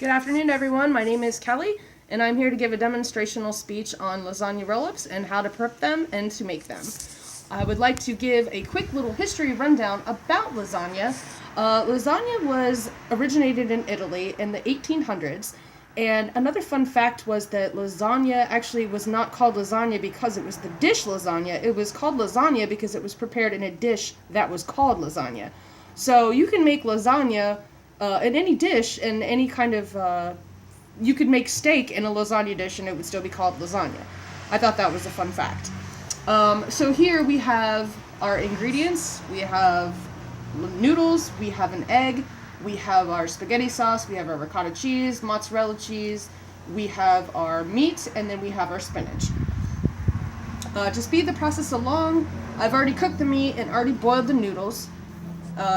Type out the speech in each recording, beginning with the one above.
Good afternoon, everyone. My name is Kelly, and I'm here to give a demonstrational speech on lasagna roll-ups and how to prep them and to make them. I would like to give a quick little history rundown about lasagna. Lasagna was originated in Italy in the 1800s, and another fun fact was that lasagna actually was not called lasagna because it was the dish lasagna. It was called lasagna because it was prepared in a dish that was called lasagna. So you can make lasagna in any dish, and any kind of you could make steak in a lasagna dish and it would still be called lasagna. I thought that was a fun fact. So here we have our ingredients. We have noodles, we have an egg, we have our spaghetti sauce, we have our ricotta cheese, mozzarella cheese, we have our meat, and then we have our spinach. To speed the process along, I've already cooked the meat and already boiled the noodles.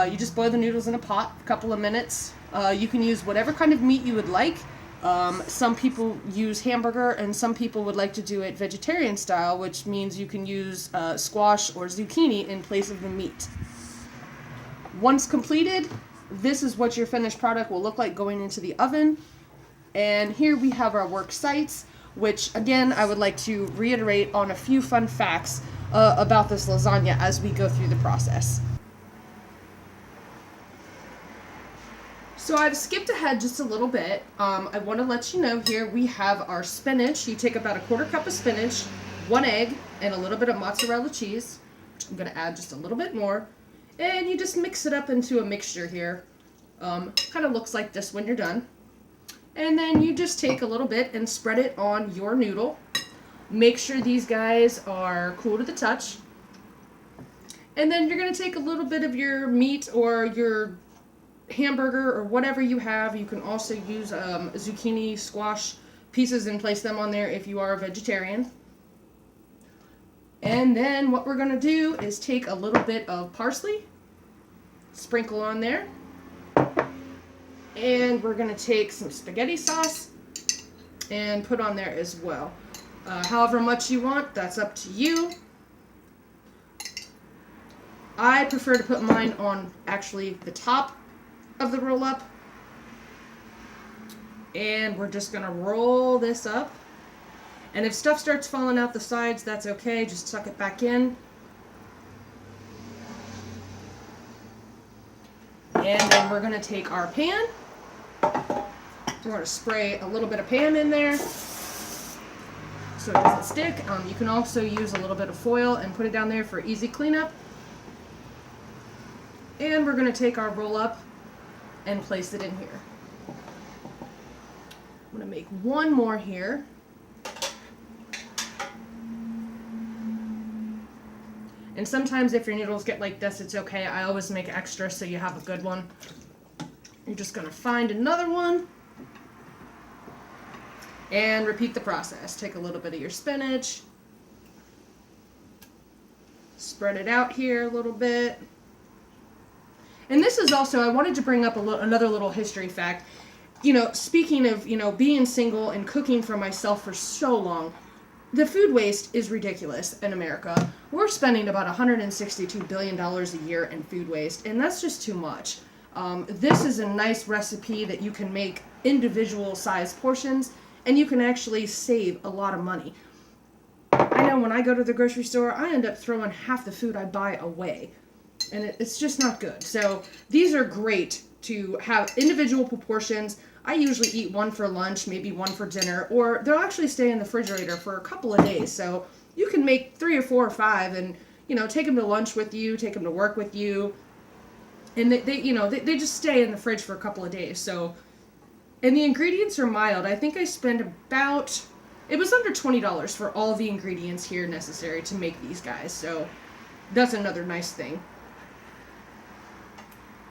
You just boil the noodles in a pot, a couple of minutes. You can use whatever kind of meat you would like. Some people use hamburger, and some people would like to do it vegetarian style, which means you can use squash or zucchini in place of the meat. Once completed, this is what your finished product will look like going into the oven. And here we have our work sites, which again, I would like to reiterate on a few fun facts about this lasagna as we go through the process. So I've skipped ahead just a little bit. I want to let you know here we have our spinach. You take about a quarter cup of spinach, 1 egg, and a little bit of mozzarella cheese. I'm going to add just a little bit more. And you just mix it up into a mixture here. Kind of looks like this when you're done. And then you just take a little bit and spread it on your noodle. Make sure these guys are cool to the touch. And then you're going to take a little bit of your meat or your hamburger or whatever you have. You can also use zucchini, squash pieces and place them on there if you are a vegetarian. And then what we're going to do is take a little bit of parsley, sprinkle on there, and we're going to take some spaghetti sauce and put on there as well. However much you want, that's up to you. I prefer to put mine on actually the top of the roll up, and we're just gonna roll this up. And if stuff starts falling out the sides, that's okay, just tuck it back in. And then we're gonna take our pan, we're gonna spray a little bit of Pam in there so it doesn't stick. You can also use a little bit of foil and put it down there for easy cleanup. And we're gonna take our roll up and place it in here. I'm going to make one more here. And sometimes if your noodles get like this, it's okay. I always make extra so you have a good one. You're just going to find another one and repeat the process. Take a little bit of your spinach, spread it out here a little bit. And this is also, I wanted to bring up another little history fact. You know, speaking of, being single and cooking for myself for so long, the food waste is ridiculous in America. We're spending about $162 billion a year in food waste, and that's just too much. This is a nice recipe that you can make individual size portions, and you can actually save a lot of money. I know when I go to the grocery store, I end up throwing half the food I buy away. And it's just not good. So these are great to have individual proportions. I usually eat one for lunch, maybe one for dinner, or they'll actually stay in the refrigerator for a couple of days. So you can make 3 or 4 or 5 and, take them to lunch with you, take them to work with you. And they just stay in the fridge for a couple of days. So, and the ingredients are mild. I think I spent it was under $20 for all the ingredients here necessary to make these guys. So that's another nice thing.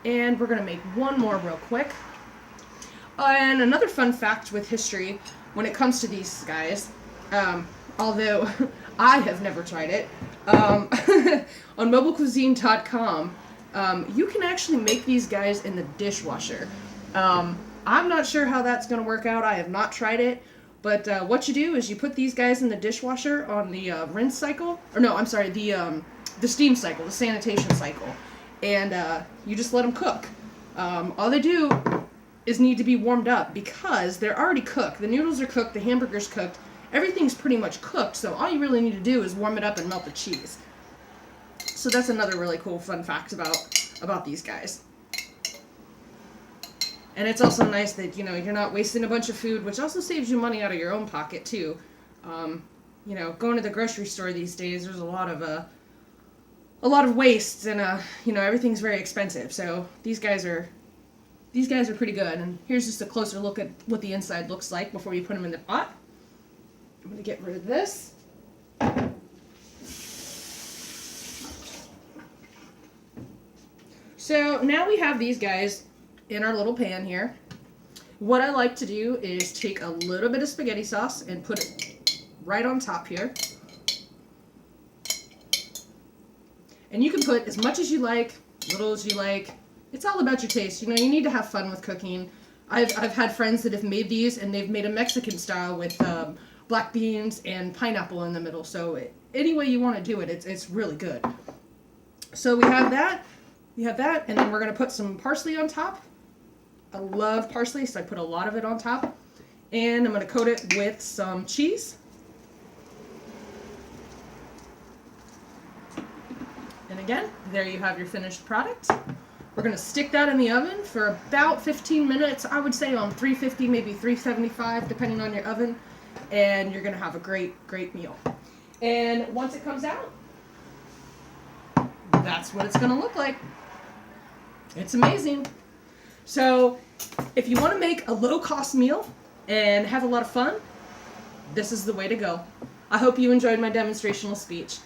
And we're going to make one more real quick. And another fun fact with history when it comes to these guys, although I have never tried it, on mobilecuisine.com, you can actually make these guys in the dishwasher. I'm not sure how that's going to work out. I have not tried it. But what you do is you put these guys in the dishwasher on the rinse cycle. Or no, I'm sorry, the steam cycle, the sanitation cycle. And you just let them cook. All they do need to be warmed up because they're already cooked. The noodles are cooked, the hamburger's cooked, everything's pretty much cooked, so all you really need to do is warm it up and melt the cheese. So that's another really cool fun fact about these guys. And it's also nice that, you know, you're not wasting a bunch of food, which also saves you money out of your own pocket too. You know, going to the grocery store these days, there's a lot of waste, and you know, everything's very expensive. So these guys are pretty good. And here's just a closer look at what the inside looks like before you put them in the pot. I'm gonna get rid of this. So now we have these guys in our little pan here. What I like to do is take a little bit of spaghetti sauce and put it right on top here. And you can put as much as you like, little as you like. It's all about your taste. You know, you need to have fun with cooking. I've had friends that have made these, and they've made a Mexican style with black beans and pineapple in the middle. So any way you want to do it, it's really good. So we have that. And then we're going to put some parsley on top. I love parsley, so I put a lot of it on top. And I'm going to coat it with some cheese. And again, there you have your finished product. We're going to stick that in the oven for about 15 minutes, I would say on 350, maybe 375, depending on your oven. And you're going to have a great, great meal. And once it comes out, that's what it's going to look like. It's amazing. So if you want to make a low-cost meal and have a lot of fun, this is the way to go. I hope you enjoyed my demonstrational speech.